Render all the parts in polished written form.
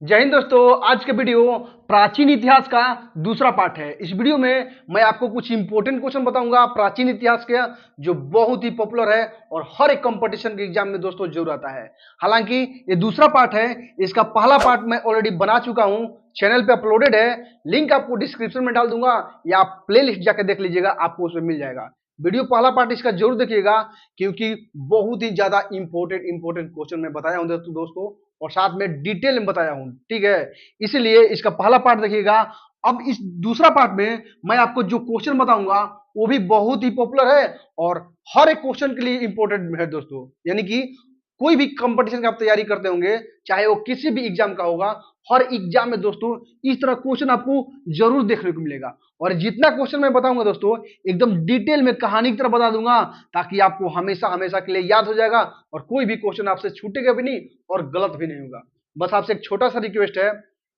जय हिंद दोस्तों। आज के वीडियो प्राचीन इतिहास का दूसरा पार्ट है। इस वीडियो में मैं आपको कुछ इंपॉर्टेंट क्वेश्चन बताऊंगा प्राचीन इतिहास के, जो बहुत ही पॉपुलर है और हर एक कंपटीशन के एग्जाम में दोस्तों जरूर आता है। हालांकि ये दूसरा पार्ट है, इसका पहला पार्ट मैं ऑलरेडी बना चुका हूं, चैनल पे अपलोडेड है। लिंक आपको डिस्क्रिप्शन में डाल दूंगा या आप प्ले लिस्ट जाकर देख लीजिएगा, आपको उसमें मिल जाएगा। वीडियो पहला पार्ट इसका जरूर देखिएगा, क्योंकि बहुत ही ज्यादा इंपॉर्टेंट क्वेश्चन मैं बताया हूं दोस्तों, और साथ में डिटेल में बताया हूं। ठीक है, इसलिए इसका पहला पार्ट देखिएगा। अब इस दूसरा पार्ट में मैं आपको जो क्वेश्चन बताऊंगा वो भी बहुत ही पॉपुलर है और हर एक क्वेश्चन के लिए इंपॉर्टेंट है दोस्तों। यानी कि कोई भी कंपटीशन की आप तैयारी करते होंगे, चाहे वो किसी भी एग्जाम का होगा, हर एग्जाम में दोस्तों इस तरह क्वेश्चन आपको जरूर देखने को मिलेगा। और जितना क्वेश्चन मैं बताऊंगा दोस्तों, एकदम डिटेल में कहानी की तरह बता दूंगा, ताकि आपको हमेशा हमेशा के लिए याद हो जाएगा और कोई भी क्वेश्चन आपसे छूटेगा भी नहीं और गलत भी नहीं होगा। बस आपसे एक छोटा सा रिक्वेस्ट है,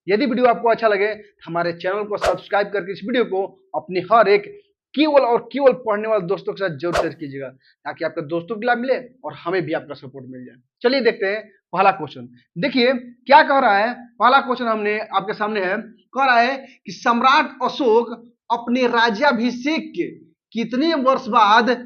यदि वीडियो आपको अच्छा लगे हमारे चैनल को सब्सक्राइब करके इस वीडियो को अपने हर एक केवल पढ़ने वाले दोस्तों के साथ जरूर शेयर कीजिएगा, ताकि आपके दोस्तों को लाभ मिले और हमें भी आपका सपोर्ट मिल जाए। चलिए देखते हैं पहला क्वेश्चन। देखिए क्या कह रहा है पहला क्वेश्चन, हमने आपके सामने है। कह रहा है कि सम्राट अशोक अपने राज्याभिषेक के कितने वर्ष बाद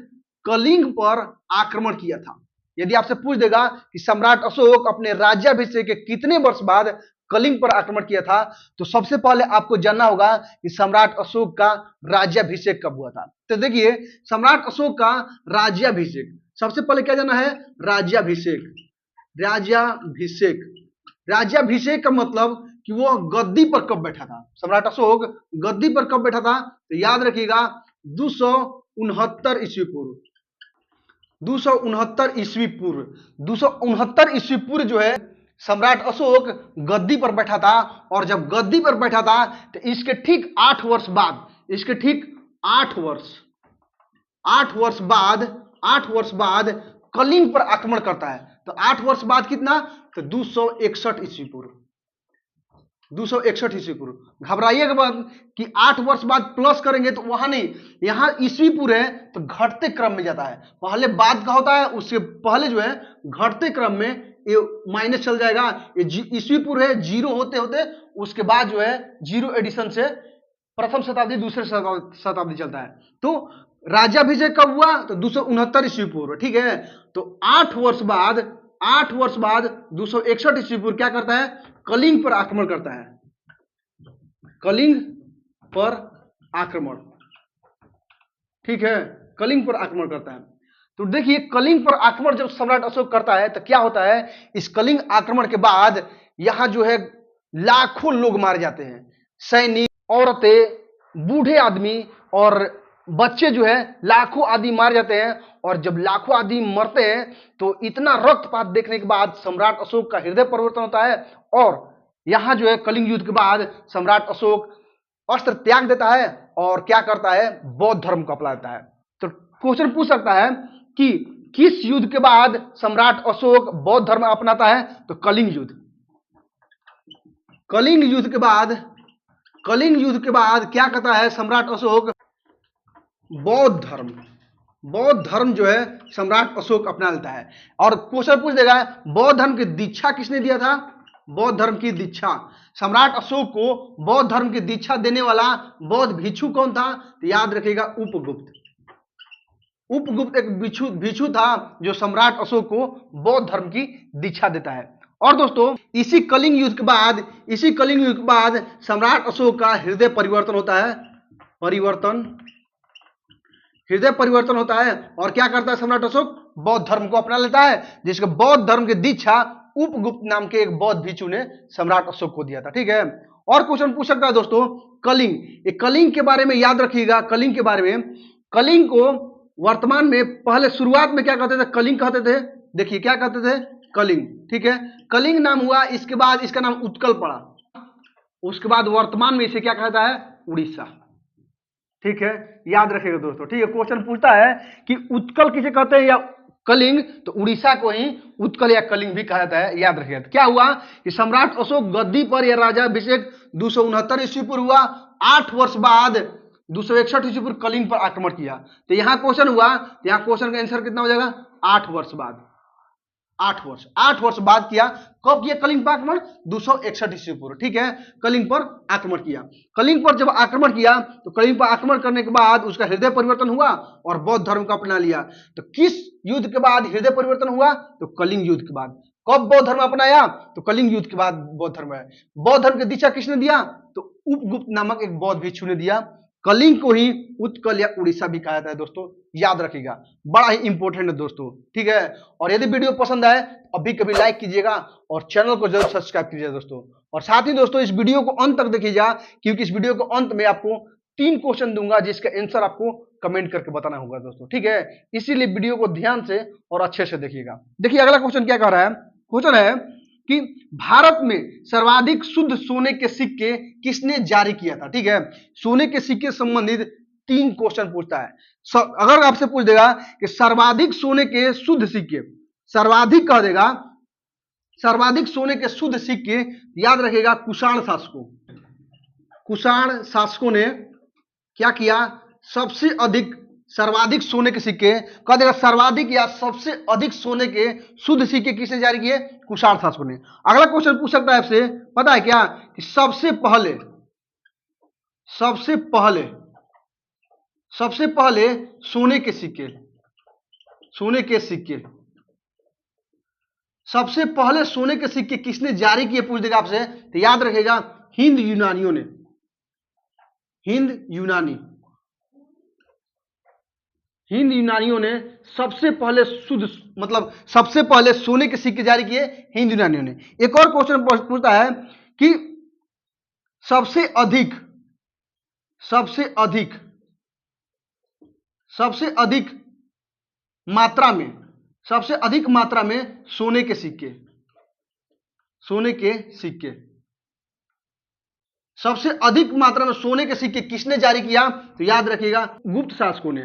कलिंग पर आक्रमण किया था। यदि आपसे पूछ देगा कि सम्राट अशोक अपने राज्याभिषेक के कितने वर्ष बाद कलिंग पर आक्रमण किया था, तो सबसे पहले आपको जानना होगा कि सम्राट अशोक का राज्याभिषेक कब हुआ था। तो देखिए, सम्राट अशोक का राज्याभिषेक, सबसे पहले क्या जानना है? राज्याभिषेक। राज्याभिषेक राज्याभिषेक का मतलब कि वो गद्दी पर कब बैठा था। सम्राट अशोक गद्दी पर कब बैठा था, तो याद रखिएगा 269 ईस्वी पूर्व। 269 ईस्वी पूर्व 269 ईस्वी पूर्व जो है सम्राट अशोक गद्दी पर बैठा था। और जब गद्दी पर बैठा था तो इसके ठीक 8 वर्ष बाद, इसके ठीक 8 वर्ष बाद कलिंग पर आक्रमण करता है। तो 8 वर्ष बाद कितना? तो 261 ईस्वी पूर्व। 261 ईस्वी पूर्व। घबराइएगा बाद कि 8 वर्ष बाद प्लस करेंगे तो वहां नहीं, यहां ईस्वी पूर्व है तो घटते क्रम में जाता है। पहले बाद का होता है, उससे पहले जो है घटते क्रम में ये माइनस चल जाएगा। ये ईस्वी पूर्व है, जीरो होते होते उसके बाद जो है जीरो एडिशन से प्रथम शताब्दी दूसरे शताब्दी चलता है। तो राज्याभिषेक कब हुआ? तो 269 ईस्वी पूर्व। ठीक है, तो 8 वर्ष बाद 261 ईस्वी पूर्व क्या करता है? कलिंग पर आक्रमण करता है। कलिंग पर आक्रमण, ठीक है, कलिंग पर आक्रमण करता है। तो देखिए, कलिंग पर आक्रमण जब सम्राट अशोक करता है तो क्या होता है? इस कलिंग आक्रमण के बाद यहां जो है लाखों लोग मारे जाते हैं। सैनिक, औरतें, बूढ़े आदमी और बच्चे जो है लाखों आदमी मारे जाते हैं। और जब लाखों आदमी मरते हैं तो इतना रक्तपात देखने के बाद सम्राट अशोक का हृदय परिवर्तन होता है। और यहां जो है कलिंग युद्ध के बाद सम्राट अशोक अस्त्र त्याग देता है और क्या करता है? बौद्ध धर्म को अपनाता है। तो क्वेश्चन पूछ सकता है कि किस युद्ध के बाद सम्राट अशोक बौद्ध धर्म अपनाता है? तो कलिंग युद्ध। कलिंग युद्ध के बाद क्या करता है सम्राट अशोक? बौद्ध धर्म जो है सम्राट अशोक अपना लेता है। और क्वेश्चन पूछ देगा बौद्ध धर्म की दीक्षा किसने दिया था? बौद्ध धर्म की दीक्षा, सम्राट अशोक को बौद्ध धर्म की दीक्षा देने वाला बौद्ध भिक्षु कौन था? तो याद रखिएगा उपगुप्त। उपगुप्त एक भिक्षु था जो सम्राट अशोक को बौद्ध धर्म की दीक्षा देता है। और दोस्तों इसी कलिंग युद्ध के बाद सम्राट अशोक का हृदय परिवर्तन होता है। हृदय परिवर्तन होता है और क्या करता है सम्राट अशोक? बौद्ध धर्म को अपना लेता है, जिसके बौद्ध धर्म की दीक्षा उपगुप्त नाम के एक बौद्ध भिक्षु ने सम्राट अशोक को दिया था। ठीक है, और क्वेश्चन पूछ सकता है दोस्तों कलिंग, ये कलिंग के बारे में याद रखिएगा। कलिंग के बारे में, कलिंग को वर्तमान में, पहले शुरुआत में क्या कहते थे? कलिंग कहते थे। देखिए क्या कहते थे? कलिंग। ठीक है, कलिंग नाम हुआ, इसके बाद इसका नाम उत्कल पड़ा, उसके बाद वर्तमान में इसे क्या कहता है? उड़ीसा। ठीक है, याद रखिएगा दोस्तों। ठीक है, क्वेश्चन पूछता है कि उत्कल किसे कहते हैं या कलिंग, तो उड़ीसा को ही उत्कल या कलिंग भी कहा जाता है। याद रखिएगा। क्या हुआ कि सम्राट अशोक गद्दी पर या राज्याभिषेक 269 ईस्वी पूर्व हुआ। 8 वर्ष बाद 261 ईस्वी पूर्व कलिंग पर आक्रमण किया। तो यहां क्वेश्चन हुआ, तो यहां क्वेश्चन का आंसर कितना हो जाएगा? 8 वर्ष बाद। 8 वर्ष बाद किया। कब किया कलिंग पर आक्रमण? 261 ईस्वी पूर्व, ठीक है, कलिंग पर आक्रमण किया। कलिंग पर जब आक्रमण किया तो कलिंग पर आक्रमण करने के बाद उसका हृदय परिवर्तन हुआ और बौद्ध धर्म को अपना लिया। तो किस युद्ध के बाद हृदय परिवर्तन हुआ? तो कलिंग युद्ध के बाद। कब बौद्ध धर्म अपनाया? तो कलिंग युद्ध के बाद बौद्ध धर्म है। बौद्ध धर्म की दीक्षा किसने दिया? तो उपगुप्त नामक एक बौद्ध भिक्षु ने दिया। कलिंग को ही उत्कल या उड़ीसा भी कहा जाता है दोस्तों, याद रखिएगा, बड़ा ही इंपॉर्टेंट है दोस्तों, ठीक है। और यदि वीडियो पसंद आए अभी कभी लाइक कीजिएगा और चैनल को जरूर सब्सक्राइब कीजिएगा दोस्तों। और साथ ही दोस्तों इस वीडियो को अंत तक देखिएगा, क्योंकि इस वीडियो को अंत में आपको 3 क्वेश्चन दूंगा जिसका आंसर आपको कमेंट करके बताना होगा दोस्तों, ठीक है। इसीलिए वीडियो को ध्यान से और अच्छे से देखिएगा। देखिए अगला क्वेश्चन क्या कह रहा है। क्वेश्चन है कि भारत में सर्वाधिक शुद्ध सोने के सिक्के किसने जारी किया था, ठीक है। सोने के सिक्के संबंधित 3 क्वेश्चन पूछता है। अगर आपसे पूछ देगा कि सर्वाधिक सोने के शुद्ध सिक्के, सर्वाधिक कह देगा, सर्वाधिक सोने के शुद्ध सिक्के, याद रखिएगा कुषाण शासकों, कुषाण शासकों ने क्या किया? सबसे अधिक सर्वाधिक सोने के सिक्के कह देगा, सर्वाधिक या सबसे अधिक सोने के शुद्ध सिक्के किसने जारी किए? कुषाण शासकों ने। अगला क्वेश्चन पूछ सकता है आपसे, पता है क्या कि सबसे पहले सोने के सिक्के, सोने के सिक्के, सबसे पहले सोने के सिक्के किसने जारी किए पूछ देगा आपसे, तो याद रखेगा हिंद यूनानियों ने, हिंद यूनानियों ने सबसे पहले शुद्ध मतलब सबसे पहले सोने के सिक्के जारी किए हिंद यूनानियों ने। एक और क्वेश्चन पूछता है कि सबसे अधिक मात्रा में, सबसे अधिक मात्रा में सोने के सिक्के, सबसे अधिक मात्रा में सोने के सिक्के किसने जारी किया? तो याद रखिएगा गुप्त शासकों ने।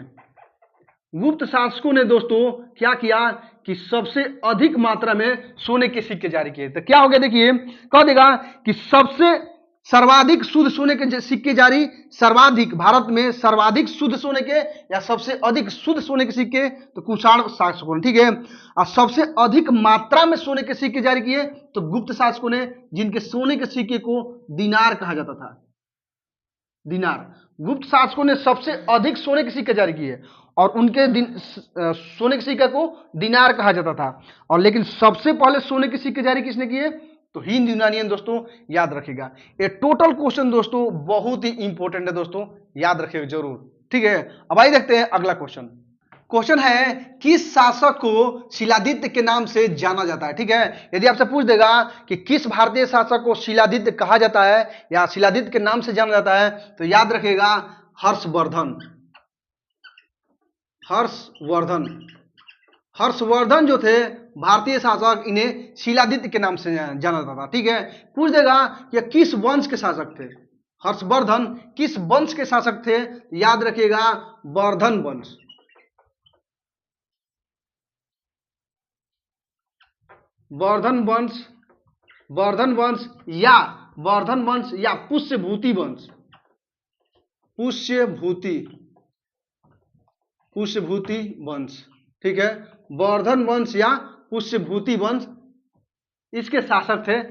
गुप्त शासकों ने दोस्तों क्या किया कि सबसे अधिक मात्रा में सोने के सिक्के जारी किए। तो क्या हो गया देखिए, कह देगा कि सबसे सर्वाधिक शुद्ध सोने के सिक्के जारी, सर्वाधिक भारत में सर्वाधिक शुद्ध सोने के या सबसे अधिक शुद्ध सोने के सिक्के, तो कुषाण शासकों ने, ठीक है। और सबसे अधिक मात्रा में सोने के सिक्के जारी किए तो गुप्त शासकों ने, जिनके सोने के सिक्के को दिनार कहा जाता था, दिनार। गुप्त शासकों ने सबसे अधिक सोने के सिक्के जारी किए और उनके सोने के सिक्के को दिनार कहा जाता था। और लेकिन सबसे पहले सोने के सिक्के जारी किसने किए? तो हिंद यूनानियन दोस्तों, याद रखिएगा। ये टोटल क्वेश्चन दोस्तों बहुत ही इंपॉर्टेंट है दोस्तों, याद रखिएगा जरूर, ठीक है। अब आइए देखते हैं अगला क्वेश्चन। क्वेश्चन है किस शासक को शिलादित्य के नाम से जाना जाता है, ठीक है। यदि आपसे पूछ देगा कि किस भारतीय शासक को शिलादित्य कहा जाता है या शिलादित्य के नाम से जाना जाता है, तो याद रखिएगा हर्षवर्धन। हर्षवर्धन जो थे भारतीय शासक, इन्हें शिलादित्य के नाम से जाना जाता था, ठीक है। पूछ देगा कि किस वंश के शासक थे हर्षवर्धन, किस वंश के शासक थे? याद रखिएगा वर्धन वंश, वर्धन वंश या पुष्यभूति वंश, पुष्यभूति वंश, ठीक है। वर्धन वंश या पुष्यभूति वंश, इसके शासक थे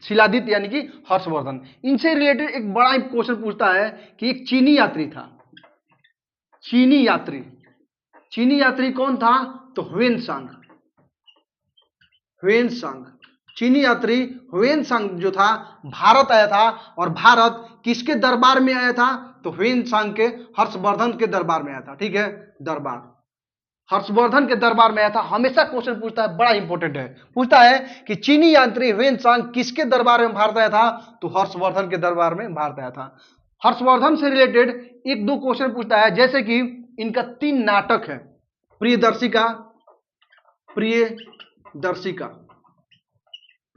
शिलादित्य यानी कि हर्षवर्धन। इनसे रिलेटेड एक बड़ा क्वेश्चन पूछता है कि एक चीनी यात्री था, चीनी यात्री कौन था? तो ह्वेनसांग। चीनी यात्री ह्वेनसांग जो था भारत आया था, और भारत किसके दरबार में आया था? तो ह्वेनसांग के हर्षवर्धन के दरबार में आया था, ठीक है। दरबार हर्षवर्धन के दरबार में आया था। हमेशा क्वेश्चन पूछता है, बड़ा इंपॉर्टेंट है, पूछता है कि चीनी यात्री ह्वेनसांग किसके दरबार में भारत आया था? तो हर्षवर्धन के दरबार में भारत आया था। हर्षवर्धन से रिलेटेड 1-2 क्वेश्चन पूछता है, जैसे कि इनका 3 नाटक है,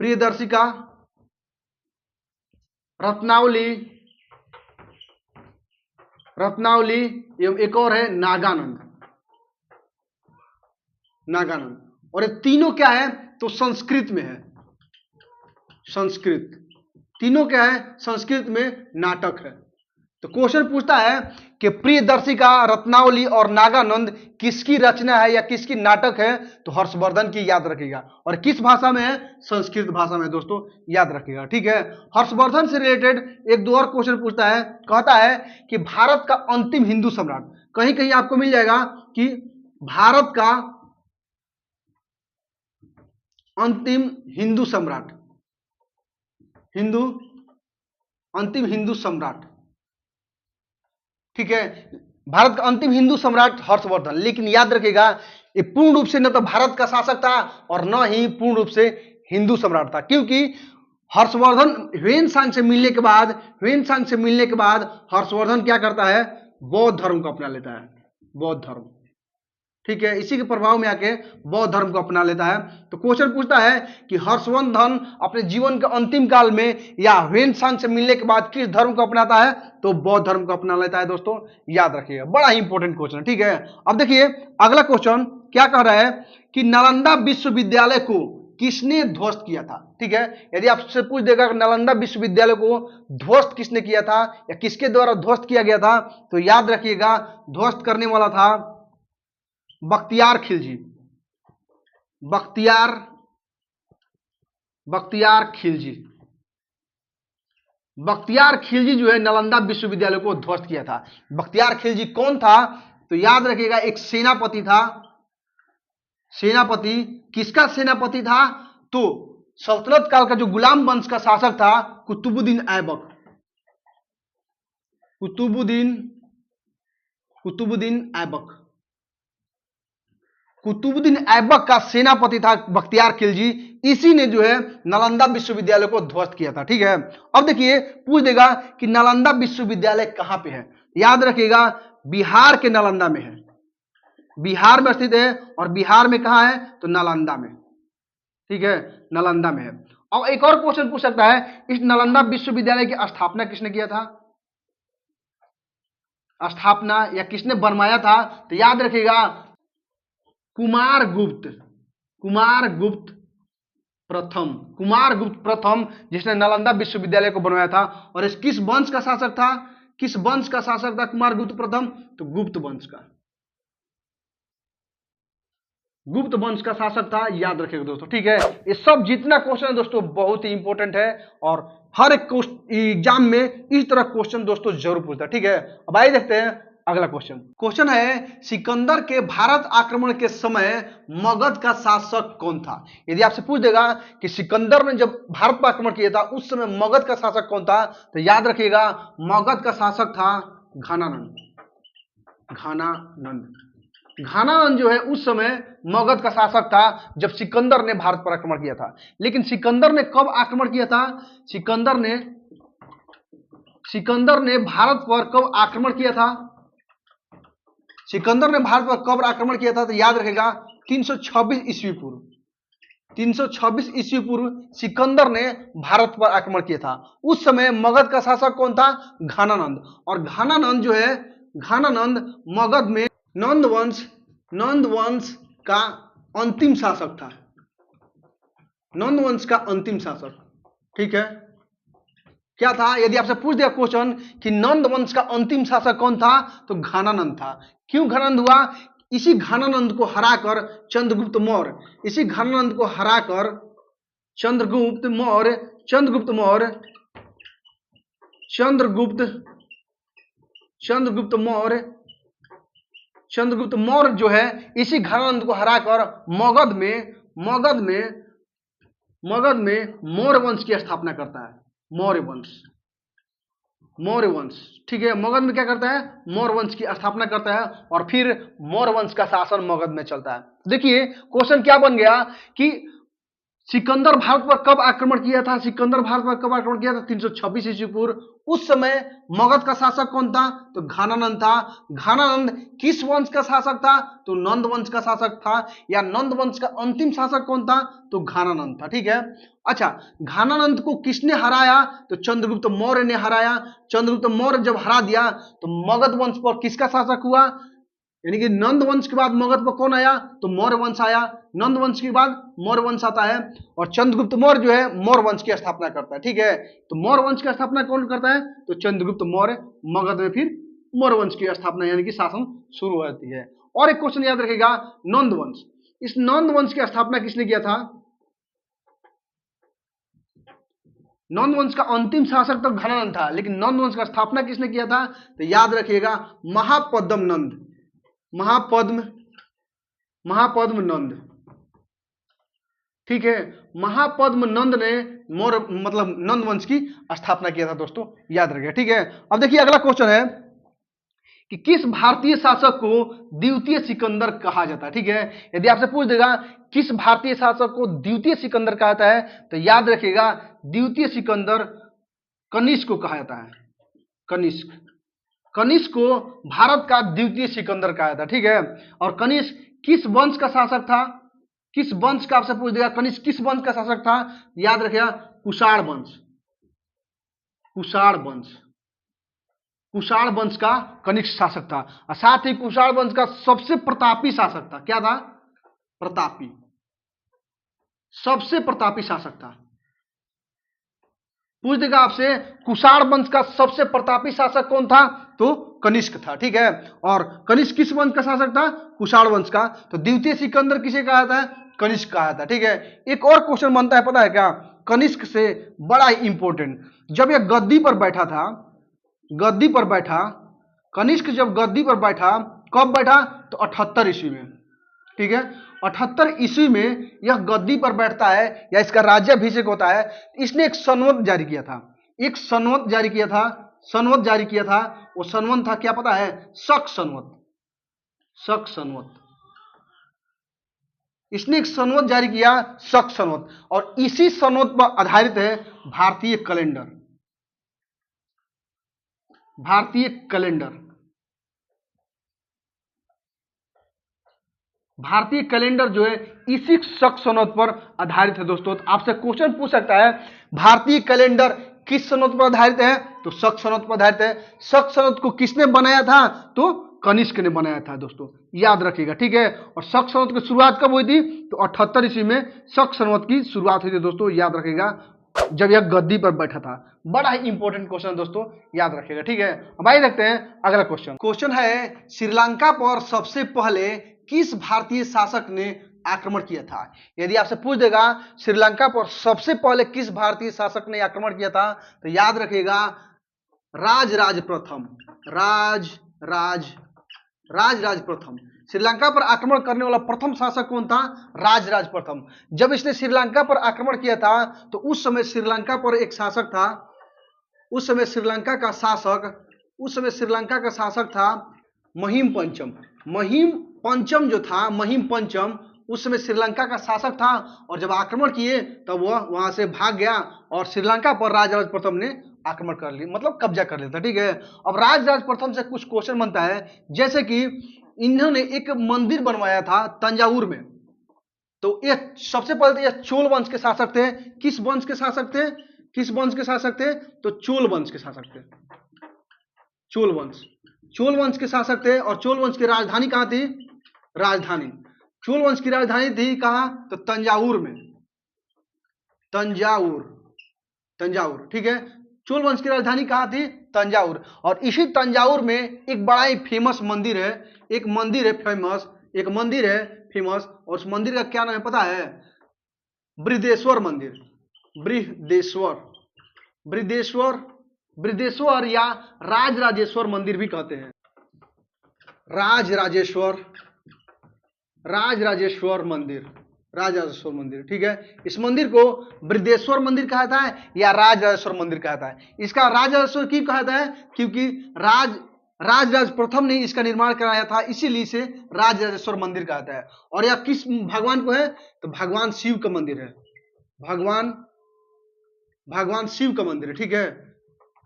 प्रियदर्शिका, रत्नावली एवं एक और है नागानंद। और ये तीनों क्या है? तो संस्कृत में है, तीनों क्या है? संस्कृत में नाटक है। तो क्वेश्चन पूछता है कि प्रियदर्शिका, रत्नावली और नागानंद किसकी रचना है या किसकी नाटक है? तो हर्षवर्धन की, याद रखिएगा। और किस भाषा में है? संस्कृत भाषा में दोस्तों, याद रखिएगा, ठीक है। हर्षवर्धन से रिलेटेड एक दो और क्वेश्चन पूछता है, कहता है कि भारत का अंतिम हिंदू सम्राट, कहीं कहीं आपको मिल जाएगा कि भारत का अंतिम हिंदू सम्राट, अंतिम हिंदू सम्राट, ठीक है। भारत का अंतिम हिंदू सम्राट हर्षवर्धन, लेकिन याद रखिएगा ये पूर्ण रूप से न तो भारत का शासक था और न ही पूर्ण रूप से हिंदू सम्राट था, क्योंकि हर्षवर्धन ह्वेनसांग से मिलने के बाद हर्षवर्धन क्या करता है? बौद्ध धर्म को अपना लेता है, बौद्ध धर्म, ठीक है। इसी के प्रभाव में आके बौद्ध धर्म को अपना लेता है। तो क्वेश्चन पूछता है कि हर्षवर्धन अपने जीवन के अंतिम काल में या ह्वेनसांग से मिलने के बाद किस धर्म को अपनाता है? तो बौद्ध धर्म को अपना लेता है दोस्तों, याद रखिएगा, बड़ा ही इंपॉर्टेंट क्वेश्चन, ठीक है। अब देखिए अगला क्वेश्चन क्या कह रहा है कि नालंदा विश्वविद्यालय को किसने ध्वस्त किया था? ठीक है, यदि आपसे पूछ देगा कि नालंदा विश्वविद्यालय को ध्वस्त किसने किया था या किसके द्वारा ध्वस्त किया गया था, तो याद रखिएगा ध्वस्त करने वाला था बख्तियार खिलजी, बख्तियार खिलजी जो है नालंदा विश्वविद्यालय को ध्वस्त किया था। बख्तियार खिलजी कौन था? तो याद रखिएगा एक सेनापति था। सेनापति किसका सेनापति था? तो सल्तनत काल का जो गुलाम वंश का शासक था कुतुबुद्दीन ऐबक, कुतुबुद्दीन ऐबक का सेनापति था बख्तियार खिलजी। इसी ने जो है नालंदा विश्वविद्यालय को ध्वस्त किया था, ठीक है। अब देखिए पूछ देगा कि नालंदा विश्वविद्यालय कहां पे है? याद रखिएगा बिहार के नालंदा में है, बिहार में स्थित है। और बिहार में कहां है? तो नालंदा में, ठीक है, नालंदा में है। अब एक और क्वेश्चन पूछ सकता है इस नालंदा विश्वविद्यालय की स्थापना किसने किया था? स्थापना या किसने बनवाया था? तो याद रखिएगा कुमारगुप्त प्रथम जिसने नालंदा विश्वविद्यालय को बनवाया था। और इस किस वंश का शासक था? किस वंश का शासक था कुमारगुप्त प्रथम? तो गुप्त वंश का शासक था, याद रखिएगा दोस्तों, ठीक है। ये सब जितना क्वेश्चन है दोस्तों बहुत ही इंपॉर्टेंट है और हर एक एग्जाम में इस तरह क्वेश्चन दोस्तों जरूर पूछता है, ठीक है। अब आइए देखते हैं अगला क्वेश्चन है सिकंदर के भारत आक्रमण के समय मगध का शासक कौन था? यदि आपसे पूछ देगा कि सिकंदर ने जब भारत पर आक्रमण किया था उस समय मगध का शासक कौन था, तो याद रखिएगा मगध का शासक था घानानंद जो है उस समय मगध का शासक था जब सिकंदर ने भारत पर आक्रमण किया था। लेकिन सिकंदर ने कब आक्रमण किया था? सिकंदर ने भारत पर कब आक्रमण किया था? सिकंदर ने भारत पर कब आक्रमण किया था? तो याद रखेगा 326 ईस्वी पूर्व, 326 ईस्वी पूर्व सिकंदर ने भारत पर आक्रमण किया था। उस समय मगध का शासक कौन था? घानानंद। और घानानंद जो है मगध में नंद वंश का अंतिम शासक था, नंद वंश का अंतिम शासक, ठीक है। क्या था? यदि आपसे पूछ दिया क्वेश्चन कि नंद वंश का अंतिम शासक कौन था, तो घानानंद था। क्यों घानानंद हुआ? इसी घानानंद को हराकर चंद्रगुप्त मौर्य जो है इसी घानानंद को हराकर मगध में मौर्य वंश की स्थापना करता है। मौर्य वंश, ठीक है। मगध में क्या करता है? मौर्य वंश की स्थापना करता है और फिर मौर्य वंश का शासन मगध में चलता है। देखिए क्वेश्चन क्या बन गया कि सिकंदर भारत पर कब आक्रमण किया था? 326 ईस्वी पूर्व। उस समय मगध का शासक कौन था? तो घानानंद था। घानानंद किस वंश का शासक था? तो नंद वंश का शासक था। या नंद वंश का अंतिम शासक कौन था? तो घानानंद था, ठीक है। अच्छा, घानानंद को किसने हराया? तो चंद्रगुप्त मौर्य ने हराया। चंद्रगुप्त मौर्य जब हरा दिया तो मगध वंश पर किसका शासक हुआ? यानी कि नंद वंश के बाद मगध पर कौन आया? तो मौर्य वंश आया। नंद वंश के बाद मौर्य वंश आता है और चंद्रगुप्त मौर्य जो है मौर्य वंश की स्थापना करता है। ठीक है, तो मौर्य वंश की स्थापना कौन करता है? तो चंद्रगुप्त मौर्य। मगध में फिर मौर्य वंश की स्थापना यानी कि शासन शुरू हो जाती है। और एक क्वेश्चन याद रखेगा, नंद वंश। इस नंद वंश की स्थापना किसने किया था? नंद वंश का अंतिम शासक तो घनानंद था, लेकिन नंद वंश का स्थापना किसने किया था? तो याद रखिएगा, महापद्म नंद। महापद्म नंद। ठीक है, महापद्म नंद ने मौर्य मतलब नंद वंश की स्थापना किया था दोस्तों, याद रखिएगा। ठीक है, अब देखिए अगला क्वेश्चन है कि किस भारतीय शासक को द्वितीय सिकंदर कहा जाता है? ठीक है, यदि आपसे पूछ देगा किस भारतीय शासक को द्वितीय सिकंदर कहा जाता है, तो याद रखिएगा द्वितीय सिकंदर कनिष्क को कहा जाता है। कनिष्क को भारत का द्वितीय सिकंदर कहा जाता है। ठीक है, और कनिष्क किस वंश का शासक था? किस वंश का आपसे पूछ देगा कनिष्क किस वंश का शासक था? याद रखिएगा कुषाण वंश का कनिष्क शासक था। और साथ ही कुषाण वंश का सबसे प्रतापी शासक था। क्या था? प्रतापी, सबसे प्रतापी शासक था। पूछ देगा आपसे कुषाण वंश का सबसे प्रतापी शासक कौन था? तो कनिष्क था। ठीक है, और कनिष्क किस वंश का शासक था? कुषाण वंश का। तो द्वितीय सिकंदर किसे कहा था? कनिष्क कहा था। ठीक है, एक और क्वेश्चन बनता है, पता है क्या? कनिष्क से बड़ा ही इंपॉर्टेंट, जब यह गद्दी पर बैठा था, कनिष्क जब गद्दी पर बैठा, कब बैठा? तो 78 ईस्वी में। ठीक है, 78 ईस्वी में यह गद्दी पर बैठता है या इसका राज्याभिषेक होता है। इसने एक सनवत जारी किया था। वो सनवत था क्या पता है? शक सनवत। इसने एक सनवत जारी किया, शक सनवत, और इसी सनवत पर आधारित है भारतीय कैलेंडर जो है इसी शक सनवत पर आधारित है दोस्तों। तो आपसे क्वेश्चन पूछ सकता है भारतीय कैलेंडर किस सनवत पर आधारित है? तो शक सनवत पर आधारित है। शक सनवत को किसने बनाया था? तो कनिष्क ने बनाया था दोस्तों, याद रखिएगा। ठीक है, और शक सनवत की शुरुआत कब हुई थी? तो 78 ईस्वी में शक सनवत की शुरुआत हुई थी दोस्तों, याद रखिएगा, जब यह गद्दी पर बैठा था। बड़ा ही इंपॉर्टेंट क्वेश्चन दोस्तों, याद रखिएगा। ठीक है, अब आइए देखते हैं अगला क्वेश्चन है श्रीलंका पर सबसे पहले किस भारतीय शासक ने आक्रमण किया था? यदि आपसे पूछ देगा श्रीलंका पर सबसे पहले किस भारतीय शासक ने आक्रमण किया था, तो याद रखिएगा राजराज प्रथम। श्रीलंका पर आक्रमण करने वाला प्रथम शासक कौन था? राजराज प्रथम। जब इसने श्रीलंका पर आक्रमण किया था तो उस समय श्रीलंका पर एक शासक था, उस समय श्रीलंका का शासक था महिम पंचम उस समय श्रीलंका का शासक था। और जब आक्रमण किए तब वह वहां से भाग गया और श्रीलंका पर राजराज प्रथम ने आक्रमण कर लिया, मतलब कब्जा कर लिया था। ठीक है, अब राजराज प्रथम से कुछ क्वेश्चन बनता है, जैसे कि इन्होंने एक मंदिर बनवाया था तंजावुर में। तो यह सबसे पहले तो यह चोल वंश के शासक थे। किस वंश के शासक थे? तो चोल वंश के शासक थे। चोल वंश के शासक थे। और चोल वंश की राजधानी कहां थी? चोल वंश की राजधानी थी कहां? तो तंजावुर में। तंजावुर। ठीक है, चोल वंश की राजधानी कहां थी? तंजावुर। और इसी तंजावुर में एक बड़ा ही फेमस मंदिर है, एक मंदिर है फेमस, और उस मंदिर का क्या नाम है पता है? बृहदेश्वर मंदिर। बृहदेश्वर या राजराजेश्वर मंदिर भी कहते हैं। राजराजेश्वर मंदिर। ठीक है, इस मंदिर को बृहदेश्वर मंदिर कहा जाता है या राजराजेश्वर मंदिर कहा जाता है। इसका राजराजेश्वर क्यों कहा जाता है? क्योंकि राजराज प्रथम ने इसका निर्माण कराया था, इसीलिए इसे राजराजेश्वर मंदिर कहा जाता है। और यह किस भगवान को है? तो भगवान शिव का मंदिर है। भगवान शिव का मंदिर है। ठीक है,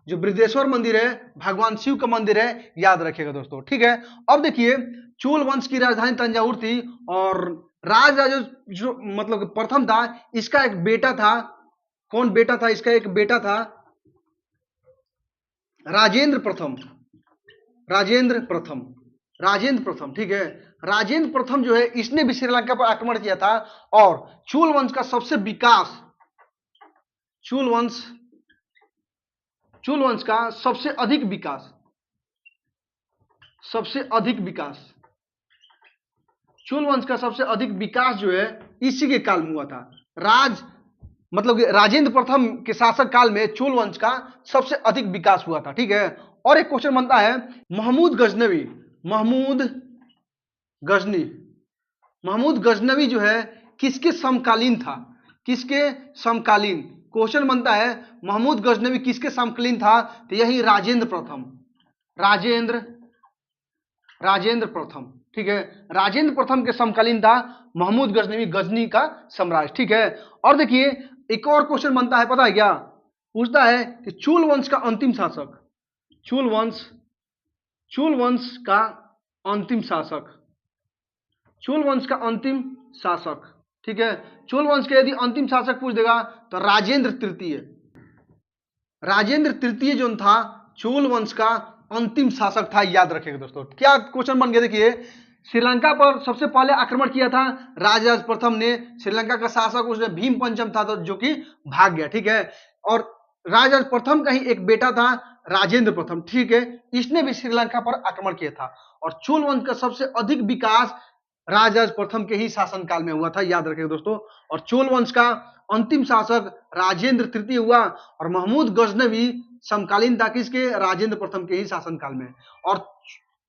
जो बृहदेश्वर मंदिर है भगवान शिव का मंदिर है, याद रखिएगा दोस्तों। ठीक है, अब देखिए चोल वंश की राजधानी तंजावुर थी और राजराज जो मतलब प्रथम था, इसका एक बेटा था। कौन बेटा था? इसका एक बेटा था राजेंद्र प्रथम। राजेंद्र प्रथम, ठीक है। राजेंद्र प्रथम जो है इसने भी श्रीलंका पर आक्रमण किया था और चूल वंश का सबसे विकास, चूल वंश का सबसे अधिक विकास, चूल वंश का सबसे अधिक विकास जो है इसी के काल में हुआ था। मतलब कि राजेंद्र प्रथम के शासक काल में चोल वंश का सबसे अधिक विकास हुआ था, ठीक है। और एक क्वेश्चन बनता है, महमूद गजनवी जो है किसके समकालीन था? किसके समकालीन? क्वेश्चन बनता है महमूद गजनवी किसके समकालीन था? तो यही राजेंद्र प्रथम, ठीक है। राजेंद्र प्रथम के समकालीन था महमूद गजनवी, गजनी का साम्राज्य, ठीक है। और देखिए एक और क्वेश्चन बनता है, पता है क्या? पूछता है कि चूल वंश का अंतिम शासक, चूल वंश का अंतिम शासक, ठीक है। चूल वंश के यदि अंतिम शासक पूछ देगा तो राजेंद्र तृतीय जो था चूल वंश का अंतिम शासक था, याद रखिएगा दोस्तों। क्या क्वेश्चन बन गया? देखिए श्रीलंका पर सबसे पहले आक्रमण किया था राजराज प्रथम ने, श्रीलंका का शासक उसने भीम पंचम था तो जो कि भाग गया, ठीक है। और राजराज प्रथम का ही एक बेटा था राजेंद्र प्रथम, ठीक है, इसने भी श्रीलंका पर आक्रमण किया था। और चूल वंश का सबसे अधिक विकास राजराज प्रथम के ही शासनकाल में हुआ था, याद रखिएगा दोस्तों। और चोल वंश का अंतिम शासक राजेंद्र तृतीय हुआ और महमूद गजनवी समकालीन था किसके? राजेंद्र प्रथम के ही शासनकाल में। और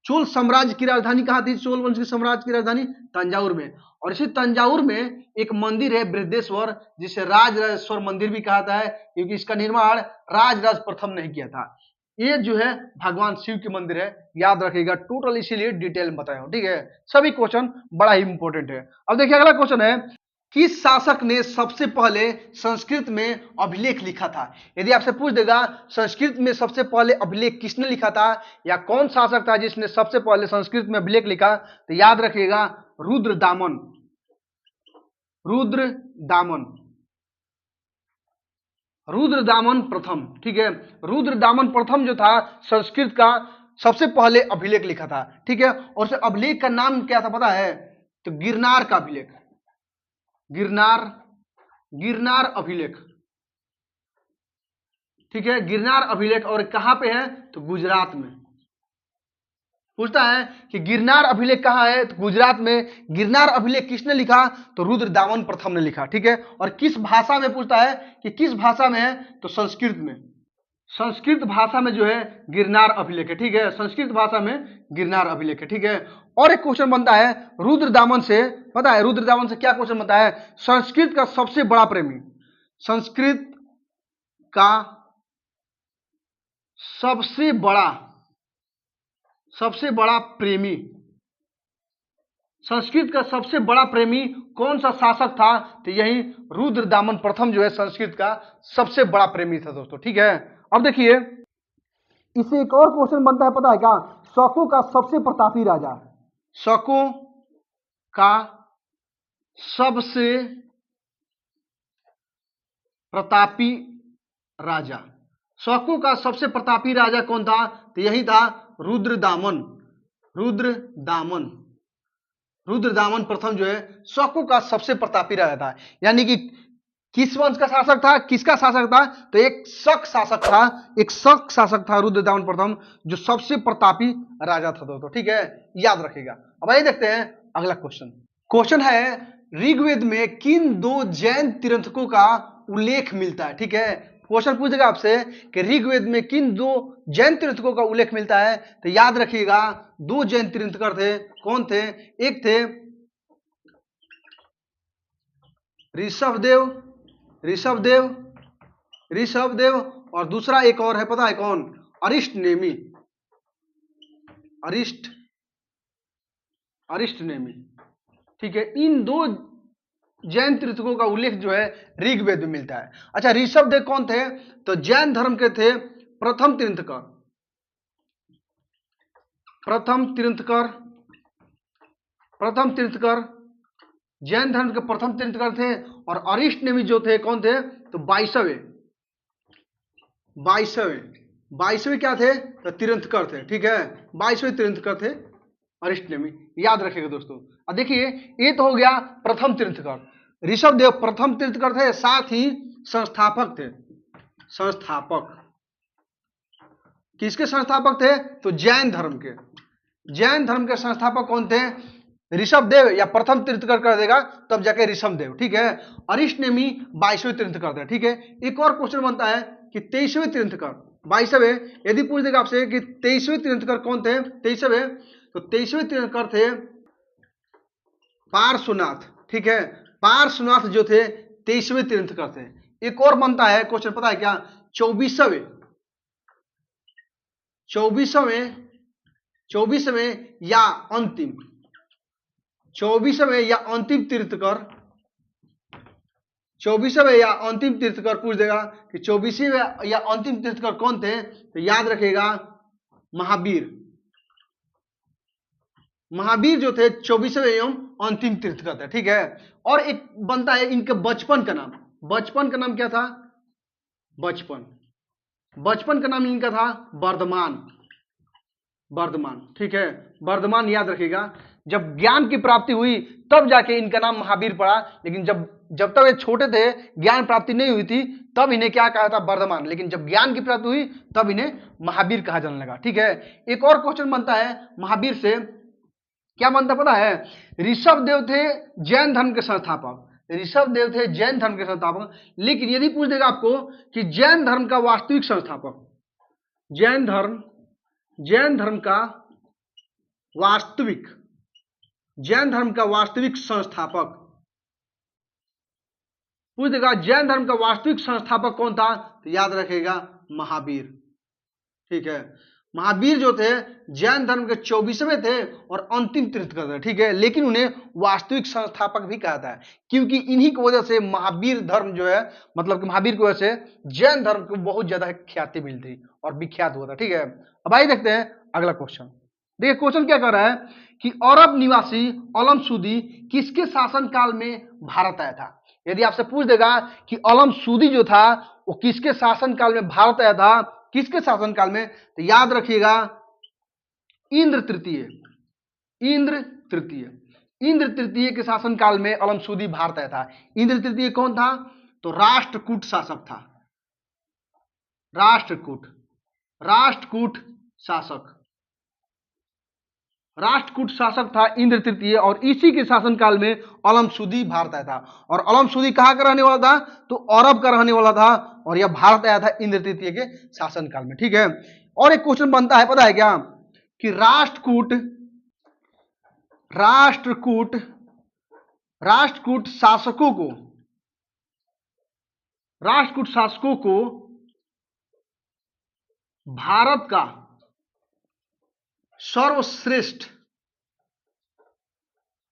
चोल साम्राज्य की राजधानी कहाँ थी? चोल वंश के साम्राज्य की राजधानी तंजावुर में। और इसी तंजावुर में एक मंदिर है बृहदेश्वर, जिसे राजराजेश्वर मंदिर भी कहता है, क्योंकि इसका निर्माण राजराज प्रथम ने किया था। ये जो है भगवान शिव की मंदिर है, याद रखिएगा। टोटल इसीलिए डिटेल में बताया हूं, ठीक है। सभी क्वेश्चन बड़ा ही इंपॉर्टेंट है। अब देखिए अगला क्वेश्चन है, किस शासक ने सबसे पहले संस्कृत में अभिलेख लिखा था? यदि आपसे पूछ देगा संस्कृत में सबसे पहले अभिलेख किसने लिखा था, या कौन शासक था जिसने सबसे पहले संस्कृत में अभिलेख लिखा, तो याद रखिएगा रुद्रदामन प्रथम, ठीक है। रुद्रदामन प्रथम जो था संस्कृत का सबसे पहले अभिलेख लिखा था, ठीक है। और उस अभिलेख का नाम क्या था पता है? तो गिरनार का अभिलेख, गिरनार अभिलेख, ठीक है, गिरनार अभिलेख। और कहां पे है? तो गुजरात में। पूछता है कि गिरनार अभिलेख कहां है? तो गुजरात में। गिरनार अभिलेख किसने लिखा? तो रुद्रदामन प्रथम ने लिखा, ठीक है। और किस भाषा में? पूछता है कि किस भाषा में है? तो संस्कृत में। संस्कृत भाषा में जो है गिरनार अभिलेख है, ठीक है। संस्कृत भाषा में गिरनार अभिलेख है, ठीक है। और एक क्वेश्चन बनता है रुद्रदामन से, पता है रुद्रदामन से क्या क्वेश्चन बनता है? संस्कृत का सबसे बड़ा प्रेमी, संस्कृत का सबसे बड़ा प्रेमी, संस्कृत का सबसे बड़ा प्रेमी कौन सा शासक था? तो यही रुद्रदामन प्रथम जो है संस्कृत का सबसे बड़ा प्रेमी था दोस्तों, ठीक है। अब देखिए इससे एक और क्वेश्चन बनता है, पता है क्या? शकों का सबसे प्रतापी राजा, शकों का सबसे प्रतापी राजा, शकों का सबसे प्रतापी राजा कौन था? तो यही था रुद्रदामन प्रथम जो है शकों का सबसे प्रतापी राजा था। यानी कि किस वंश का शासक था? किसका शासक था? तो एक शक शासक था रुद्रदामन प्रथम, जो सबसे प्रतापी राजा था दोस्तों, ठीक है, याद रखिएगा। अब आइए देखते हैं अगला क्वेश्चन है ऋग्वेद में किन दो जैन तीर्थंकरों का उल्लेख मिलता है? ठीक है, क्वेश्चन पूछेगा आपसे कि ऋग्वेद में किन दो जैन तीर्थंकरों का उल्लेख मिलता है, तो याद रखिएगा दो जैन तीर्थंकर थे। कौन थे? एक थे ऋषभदेव और दूसरा एक और है, पता है कौन? अरिष्ट नेमी, ठीक है। इन दो जैन तीर्थंकरों का उल्लेख जो है ऋग्वेद में मिलता है। अच्छा, ऋषभदेव कौन थे? तो जैन धर्म के थे प्रथम तीर्थंकर, जैन धर्म के प्रथम तीर्थंकर थे। और अरिष्ट नेमी जो थे कौन थे? तो 22वें क्या थे? तो तीर्थंकर थे, ठीक है, 22वें तीर्थंकर थे अरिष्टनेमी, याद रखिएगा दोस्तों। अब देखिए, ये तो हो गया प्रथम तीर्थंकर। ऋषभ देव प्रथम तीर्थंकर थे, साथ ही संस्थापक थे। संस्थापक किसके संस्थापक थे? तो जैन धर्म के। जैन धर्म के संस्थापक कौन थे? ऋषभ देव, या प्रथम तीर्थंकर कर देगा तब जाके ऋषभ देव, ठीक है। अरिष्टनेमी 22वें तीर्थंकर थे, ठीक है। एक और क्वेश्चन बनता है कि 23वें तीर्थंकर, 22वें यदि पूछ देगा आपसे कि 23वें तीर्थंकर कौन थे? 23वें, तो 23वें तीर्थंकर थे पार्श्वनाथ, ठीक है। पार्श्वनाथ जो थे 23वें तीर्थंकर थे। एक और बनता है क्वेश्चन, पता है क्या? 24वें 24वें या अंतिम, 24वें या अंतिम तीर्थंकर, 24वें या अंतिम तीर्थंकर पूछ देगा कि 24वें या अंतिम तीर्थंकर कौन थे? तो याद रखिएगा महावीर। महावीर जो थे 24वें एवं अंतिम तीर्थंकर थे, ठीक है। और एक बनता है इनके बचपन का नाम। बचपन का नाम क्या था? बचपन का नाम इनका था वर्धमान। वर्धमान, ठीक है। वर्धमान याद रखिएगा। जब ज्ञान की प्राप्ति हुई तब जाके इनका नाम महावीर पड़ा, लेकिन जब तक ये छोटे थे, ज्ञान प्राप्ति नहीं हुई थी, तब इन्हें क्या कहा था? वर्धमान। लेकिन जब ज्ञान की प्राप्ति हुई तब इन्हें महावीर कहा जाने लगा, ठीक है। एक और क्वेश्चन बनता है महावीर से, क्या बनता पता है? ऋषभ देव थे जैन धर्म के संस्थापक। ऋषभ देव थे जैन धर्म के संस्थापक, लेकिन यदि पूछ देगा आपको कि जैन धर्म का वास्तविक संस्थापक, जैन धर्म का वास्तविक संस्थापक पूछ देगा, जैन धर्म का वास्तविक संस्थापक कौन था? तो याद रखेगा महावीर, ठीक है। महावीर जो थे जैन धर्म के 24वें थे और अंतिम तीर्थंकर थे, ठीक है। लेकिन उन्हें वास्तविक संस्थापक भी कहा था, क्योंकि इन्हीं की वजह से महावीर धर्म जो है, मतलब कि महावीर की वजह से जैन धर्म को बहुत ज्यादा ख्याति मिलती और विख्यात हुआ था, ठीक है। अब आइए देखते हैं अगला क्वेश्चन। देखिए क्वेश्चन क्या कर रहा है कि अरब निवासी अलम सूदी किसके शासन काल में भारत आया था? यदि आपसे पूछ देगा कि अलम सूदी जो था वो किसके शासन काल में भारत आया था, किसके शासन काल में, तो याद रखिएगा इंद्र तृतीय के शासन काल में अलम सूदी भारत आया था। इंद्र तृतीय कौन था? तो राष्ट्रकूट शासक था। राष्ट्रकूट शासक था इंद्र तृतीय, और इसी के शासनकाल में अलम सूदी भारत आया था। और अलम सूदी कहाँ का रहने वाला था? तो अरब का रहने वाला था, और यह भारत आया था इंद्र तृतीय के शासनकाल में, ठीक है। और एक क्वेश्चन बनता है, पता है क्या? कि राष्ट्रकूट शासकों को भारत का सर्वश्रेष्ठ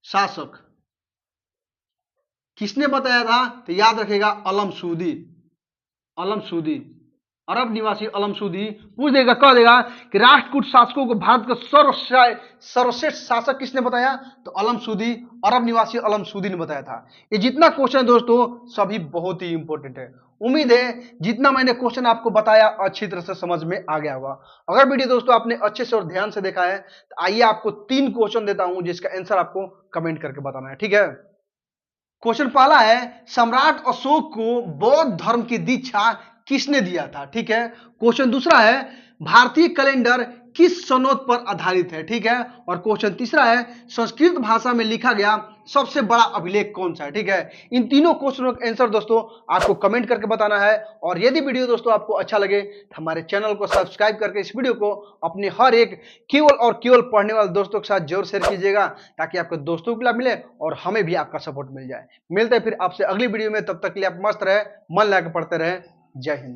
शासक किसने बताया था? तो याद रखेगा अलम सूदी। अरब निवासी अलम सूदी पूछ देगा, कह देगा कि राष्ट्रकूट शासकों को भारत का सर्वश्रेष्ठ शासक किसने बताया? तो अलम सूदी, अरब निवासी अलम सूदी ने बताया था। ये जितना क्वेश्चन है दोस्तों सभी बहुत ही इंपॉर्टेंट है। उम्मीद है जितना मैंने क्वेश्चन आपको बताया अच्छी तरह से समझ में आ गया होगा। अगर वीडियो दोस्तों आपने अच्छे से और ध्यान से देखा है तो आइए आपको 3 क्वेश्चन देता हूं जिसका आंसर आपको कमेंट करके बताना है, ठीक है। क्वेश्चन पहला है, सम्राट अशोक को बौद्ध धर्म की दीक्षा किसने दिया था? ठीक है। क्वेश्चन दूसरा है, भारतीय कैलेंडर किस सनद पर आधारित है? ठीक है। और क्वेश्चन तीसरा है, संस्कृत भाषा में लिखा गया सबसे बड़ा अभिलेख कौन सा है? ठीक है। इन तीनों क्वेश्चनों का आंसर दोस्तों आपको कमेंट करके बताना है। और यदि वीडियो दोस्तों आपको अच्छा लगे तो हमारे चैनल को सब्सक्राइब करके इस वीडियो को अपने हर एक केवल पढ़ने वाले दोस्तों के साथ जरूर शेयर कीजिएगा, ताकि आपके दोस्तों को लाभ मिले और हमें भी आपका सपोर्ट मिल जाए। मिलते हैं फिर आपसे अगली वीडियो में, तब तक के लिए आप मस्त रहे, मन लगा के पढ़ते रहे। जय हिंद।